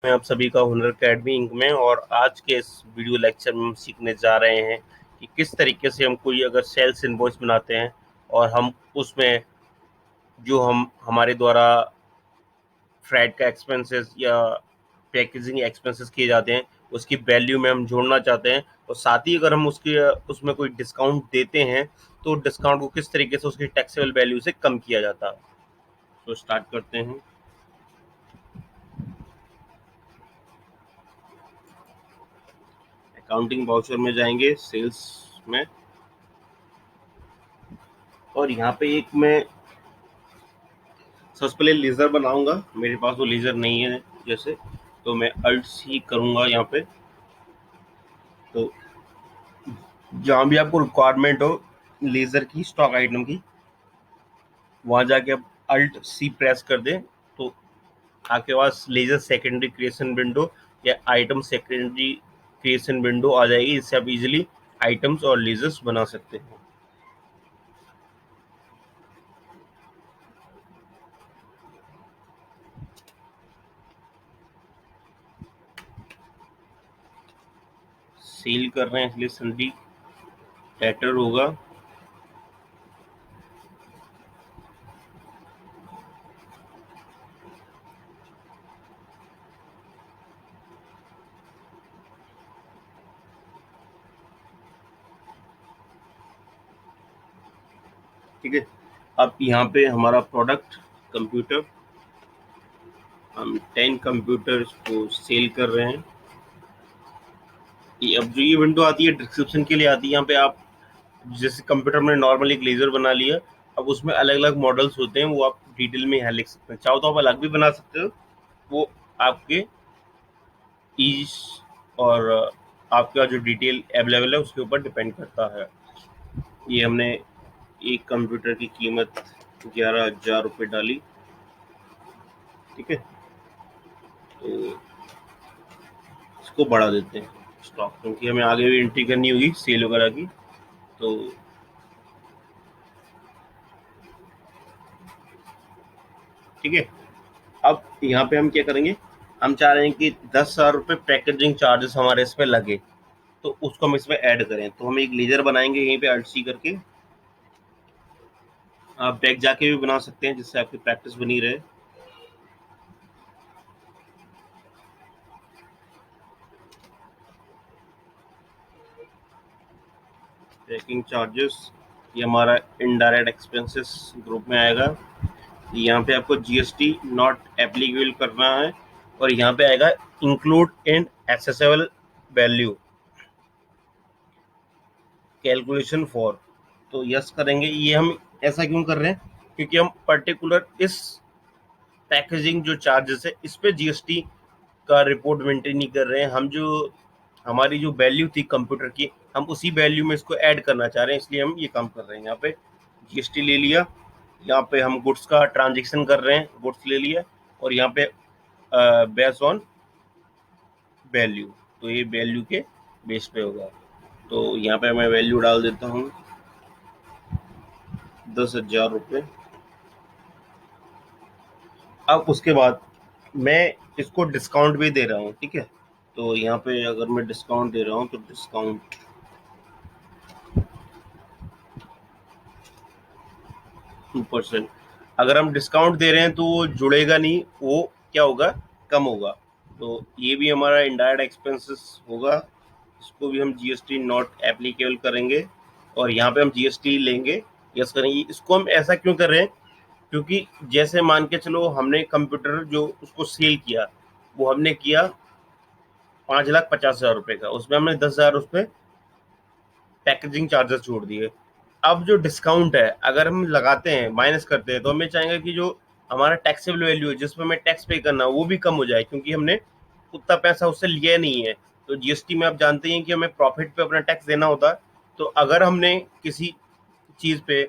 मैं आप सभी का हुनर अकेडमी इंक में। और आज के इस वीडियो लेक्चर में हम सीखने जा रहे हैं कि किस तरीके से हम कोई अगर सेल्स इनवॉइस बनाते हैं और हम उसमें जो हम हमारे द्वारा फ्रैट का एक्सपेंसेस या पैकेजिंग एक्सपेंसेस किए जाते हैं उसकी वैल्यू में हम जोड़ना चाहते हैं, और साथ ही अगर हम उसकी उसमें कोई डिस्काउंट देते हैं तो डिस्काउंट को किस तरीके से उसकी टैक्सेबल वैल्यू से कम किया जाता है। तो स्टार्ट करते हैं। अकाउंटिंग वाउचर में जाएंगे, सेल्स में, और यहाँ पे एक मैं सबसे पहले लेज़र बनाऊंगा। मेरे पास वो लेज़र नहीं है जैसे, तो मैं अल्ट सी करूंगा यहाँ पे। तो जहाँ भी आपको रिक्वायरमेंट हो लेज़र की, स्टॉक आइटम की, वहाँ जाके आप अल्ट सी प्रेस कर दें तो आपके पास लेज़र सेकेंडरी क्रिएशन विंडो या आइटम सेकेंडरी क्रिएशन विंडो आ जाएगी, जिससे आप इजीली आइटम्स और लेज़र्स बना सकते हैं। सेल कर रहे हैं इसलिए सन्डी डेटर होगा। ठीक है, अब यहाँ पे हमारा प्रोडक्ट कंप्यूटर, हम 10 कंप्यूटर्स को सेल कर रहे हैं। अब जो ये विंडो आती है डिस्क्रिप्शन के लिए आती है। यहाँ पे आप जैसे कंप्यूटर में नॉर्मल एक लेजर बना लिया, अब उसमें अलग अलग मॉडल्स होते हैं, वो आप डिटेल में यहाँ लिख सकते हैं। चाहो तो आप अलग भी बना सकते हो, वो आपके ईज और आपका जो डिटेल अवेलेबल है उसके ऊपर डिपेंड करता है। ये हमने एक कंप्यूटर की कीमत 11,000 रुपये डाली। ठीक है, तो इसको बढ़ा देते हैं स्टॉक, क्योंकि हमें आगे भी एंट्री करनी होगी सेल वगैरह की। तो ठीक है, अब यहाँ पे हम क्या करेंगे, हम चाह रहे हैं कि 10,000 रुपये पैकेजिंग चार्जेस हमारे इसमें लगे, तो उसको हम इसमें ऐड करें। तो हम एक लेजर बनाएंगे यहीं पे अल्ट सी करके। आप बैक जाके भी बना सकते हैं, जिससे आपकी प्रैक्टिस बनी रहे। पैकिंग चार्जेस, ये हमारा इनडायरेक्ट एक्सपेंसेस ग्रुप में आएगा। यहाँ पे आपको जीएसटी नॉट एप्लीकेबल करना है, और यहाँ पे आएगा include in accessible value calculation for. तो यस करेंगे। ये हम ऐसा क्यों कर रहे हैं, क्योंकि हम पर्टिकुलर इस पैकेजिंग जो चार्जेस है इस पे जीएसटी का रिपोर्ट मेंटेन नहीं कर रहे हैं। हम जो हमारी जो वैल्यू थी कंप्यूटर की, हम उसी वैल्यू में इसको ऐड करना चाह रहे हैं, इसलिए हम ये काम कर रहे हैं। यहाँ पे जीएसटी ले लिया, यहाँ पे हम गुड्स का ट्रांजेक्शन कर रहे हैं, गुड्स ले लिया, और यहाँ पे बेस्ड ऑन वैल्यू, तो ये वैल्यू के बेस पे होगा। तो यहाँ पे मैं वैल्यू डाल देता हूँ 10,000 रुपये। अब उसके बाद मैं इसको डिस्काउंट भी दे रहा हूँ। ठीक है, तो यहाँ पे अगर मैं डिस्काउंट दे रहा हूँ तो डिस्काउंट 2%। अगर हम डिस्काउंट दे रहे हैं तो वो जुड़ेगा नहीं, वो क्या होगा, कम होगा। तो ये भी हमारा इनडायरेक्ट एक्सपेंसेस होगा, इसको भी हम जीएसटी नॉट एप्लीकेबल करेंगे, और यहाँ पे हम जीएसटी लेंगे, यस करेंगे। इसको हम ऐसा क्यों कर रहे हैं, क्योंकि जैसे मान के चलो हमने कंप्यूटर जो उसको सेल किया, वो हमने किया 5,50,000 रुपये का, उसमें हमने 10,000 उस पर पैकेजिंग चार्जेस जोड़ दिए। अब जो डिस्काउंट है अगर हम लगाते हैं, माइनस करते हैं, तो हमें चाहेंगे कि जो हमारा टैक्सेबल वैल्यू है जिसमें हमें टैक्स पे करना वो भी कम हो जाए, क्योंकि हमने उतना पैसा उससे लिया नहीं है। तो जीएसटी में आप जानते हैं कि हमें प्रॉफिट पे अपना टैक्स देना होता है। तो अगर हमने किसी चीज़ पे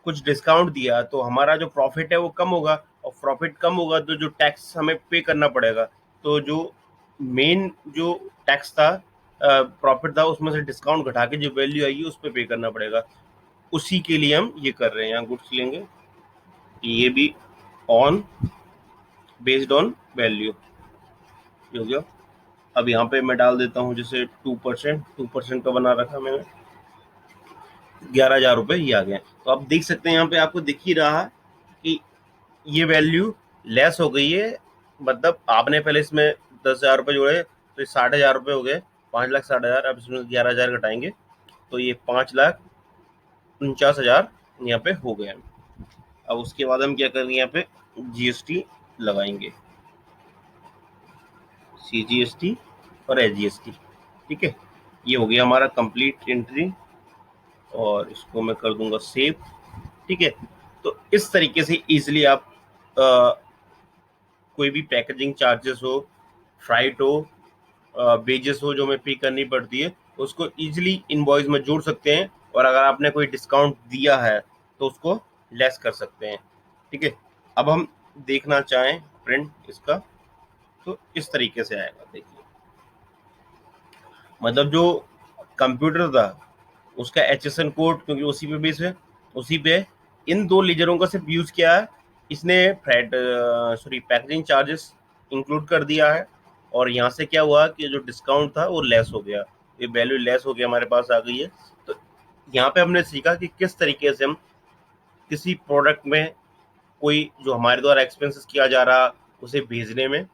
कुछ डिस्काउंट दिया तो हमारा जो प्रॉफिट है वो कम होगा, और प्रॉफिट कम होगा तो जो टैक्स हमें पे करना पड़ेगा। तो जो मेन जो टैक्स था, प्रॉफिट था, उसमें से डिस्काउंट घटा के जो वैल्यू आएगी उस पर पे करना पड़ेगा। उसी के लिए हम ये कर रहे हैं। यहाँ गुड्स लेंगे, ये भी ऑन बेस्ड ऑन वैल्यू। हो गया। अब यहाँ पे मैं डाल देता हूँ जैसे 2% का बना रखा मैंने, 11,000 रुपये ये आ गए। तो आप देख सकते हैं यहाँ पे आपको दिख ही रहा है कि ये वैल्यू लेस हो गई है। मतलब आपने पहले इसमें 10,000 रुपये जोड़े तो ये 60,000 रुपये हो गए, 5,60,000। अब इसमें 11,000 घटाएंगे तो ये 5,49,000 यहाँ पे हो गए। अब उसके बाद हम क्या करेंगे, यहाँ पे जीएसटी लगाएंगे, सीजीएसटी और एसजीएसटी। ठीक है, ये हो गया हमारा कंप्लीट एंट्री और इसको मैं कर दूंगा सेव। ठीक है, तो इस तरीके से इजीली आप कोई भी पैकेजिंग चार्जेस हो, फ्राइट हो, वेजेस हो जो हमें पे करनी पड़ती है, उसको इजीली इनवॉइस में जोड़ सकते हैं। और अगर आपने कोई डिस्काउंट दिया है तो उसको लेस कर सकते हैं। ठीक है, अब हम देखना चाहें प्रिंट इसका तो इस तरीके से आएगा। देखिए, मतलब जो कंप्यूटर था उसका HSN कोड, क्योंकि उसी पे बेस है, उसी पे इन दो लेजरों का सिर्फ यूज किया है इसने, फ्रेट पैकेजिंग चार्जेस इंक्लूड कर दिया है। और यहाँ से क्या हुआ कि जो डिस्काउंट था वो लेस हो गया, ये वैल्यू लेस हो गया, हमारे पास आ गई है। तो यहाँ पे हमने सीखा कि किस तरीके से हम किसी प्रोडक्ट में कोई जो हमारे द्वारा एक्सपेंसेस किया जा रहा उसे भेजने में,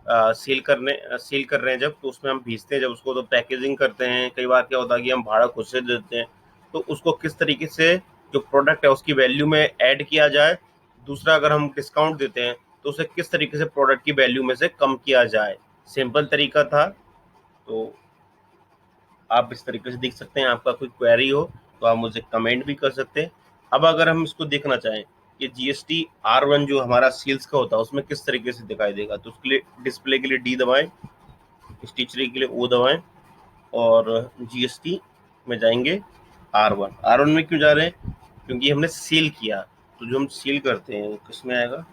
सेल कर रहे हैं जब, तो उसमें हम भेजते हैं जब उसको, तो पैकेजिंग करते हैं। कई बार क्या होता है कि हम भाड़ा खुद से देते हैं, तो उसको किस तरीके से जो प्रोडक्ट है उसकी वैल्यू में ऐड किया जाए। दूसरा, अगर हम डिस्काउंट देते हैं तो उसे किस तरीके से प्रोडक्ट की वैल्यू में से कम किया जाए। सिंपल तरीका था। तो आप इस तरीके से देख सकते हैं। आपका कोई क्वेरी हो तो आप मुझे कमेंट भी कर सकते हैं। अब अगर हम इसको देखना चाहें कि जीएसटी R1 जो हमारा सेल्स का होता है उसमें किस तरीके से दिखाई देगा, तो उसके लिए डिस्प्ले के लिए D दबाएं, स्टिचरी के लिए O दबाएं और जीएसटी में जाएंगे R1 में क्यों जा रहे हैं, क्योंकि हमने सेल किया। तो जो हम सेल करते हैं किसमें आएगा,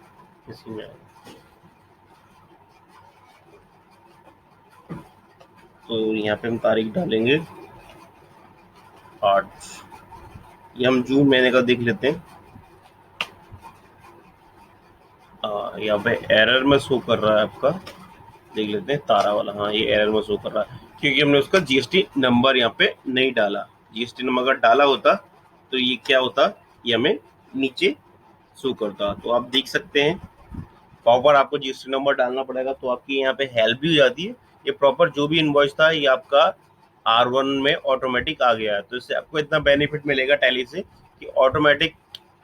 इसी में आएगा। तो यहाँ पे हम तारीख डालेंगे 8, ये हम जून महीने का देख लेते हैं। यहाँ पे एरर में शो कर रहा है आपका, देख लेते हैं तारा वाला। हाँ, ये एरर में शो कर रहा है क्योंकि हमने उसका जीएसटी नंबर यहाँ पे नहीं डाला। जीएसटी नंबर अगर डाला होता तो ये क्या होता, ये हमें नीचे शो करता। तो आप देख सकते हैं प्रॉपर आपको जीएसटी नंबर डालना पड़ेगा, तो आपकी यहाँ पे हेल्प भी हो जाती है। ये प्रॉपर जो भी इनवॉइस था ये आपका R1 में ऑटोमेटिक आ गया है। तो इससे आपको इतना बेनिफिट मिलेगा टैली से कि ऑटोमेटिक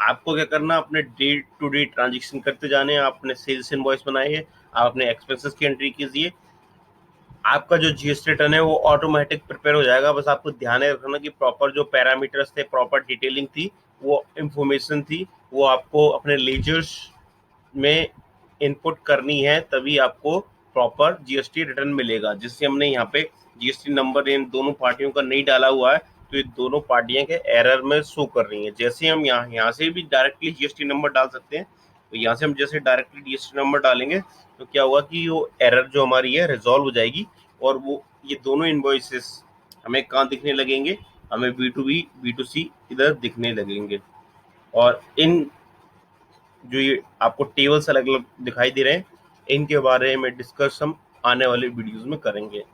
आपको क्या करना, अपने डे टू डे ट्रांजेक्शन करते जाने। आप अपने सेल्स इनवॉइस बनाइए, आप अपने एक्सपेंसेस की एंट्री कीजिए, आपका जो जीएसटी रिटर्न है वो ऑटोमेटिक प्रिपेयर हो जाएगा। बस आपको ध्यान रखना कि प्रॉपर जो पैरामीटर्स थे, प्रॉपर डिटेलिंग थी, वो इंफॉर्मेशन थी, वो आपको अपने लेजर्स में इनपुट करनी है, तभी आपको प्रॉपर जीएसटी रिटर्न मिलेगा। जिससे हमने यहाँ पे जीएसटी नंबर इन दोनों पार्टियों का नहीं डाला हुआ है, तो ये दोनों पार्टियां के एरर में शो कर रही हैं। जैसे हम यहाँ से भी डायरेक्टली जीएसटी नंबर डाल सकते हैं, तो यहाँ से हम जैसे डायरेक्टली जीएसटी नंबर डालेंगे तो क्या होगा कि वो एरर जो हमारी है रिजॉल्व हो जाएगी, और वो ये दोनों इनवॉइसेस हमें कहाँ दिखने लगेंगे, हमें B2B B2C इधर दिखने लगेंगे। और इन जो ये आपको टेबल्स अलग अलग दिखाई दे रहे हैं, इनके बारे में डिस्कस हम आने वाले वीडियोस में करेंगे।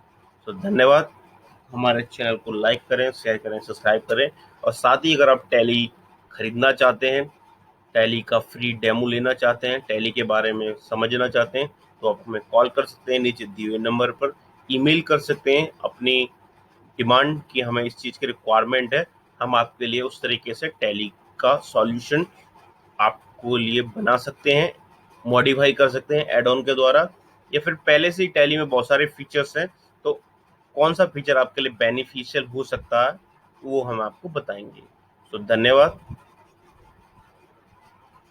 तो धन्यवाद। हमारे चैनल को लाइक करें, शेयर करें, सब्सक्राइब करें। और साथ ही अगर आप टैली खरीदना चाहते हैं, टैली का फ्री डेमो लेना चाहते हैं, टैली के बारे में समझना चाहते हैं, तो आप हमें कॉल कर सकते हैं, नीचे दिए हुए नंबर पर ईमेल कर सकते हैं अपनी डिमांड कि हमें इस चीज़ की रिक्वायरमेंट है। हम आपके लिए उस तरीके से टैली का सॉल्यूशन आपको लिए बना सकते हैं, मॉडिफाई कर सकते हैं ऐड ऑन के द्वारा, या फिर पहले से ही टैली में बहुत सारे फीचर्स हैं, तो कौन सा फीचर आपके लिए बेनिफिशियल हो सकता है वो हम आपको बताएंगे। तो धन्यवाद।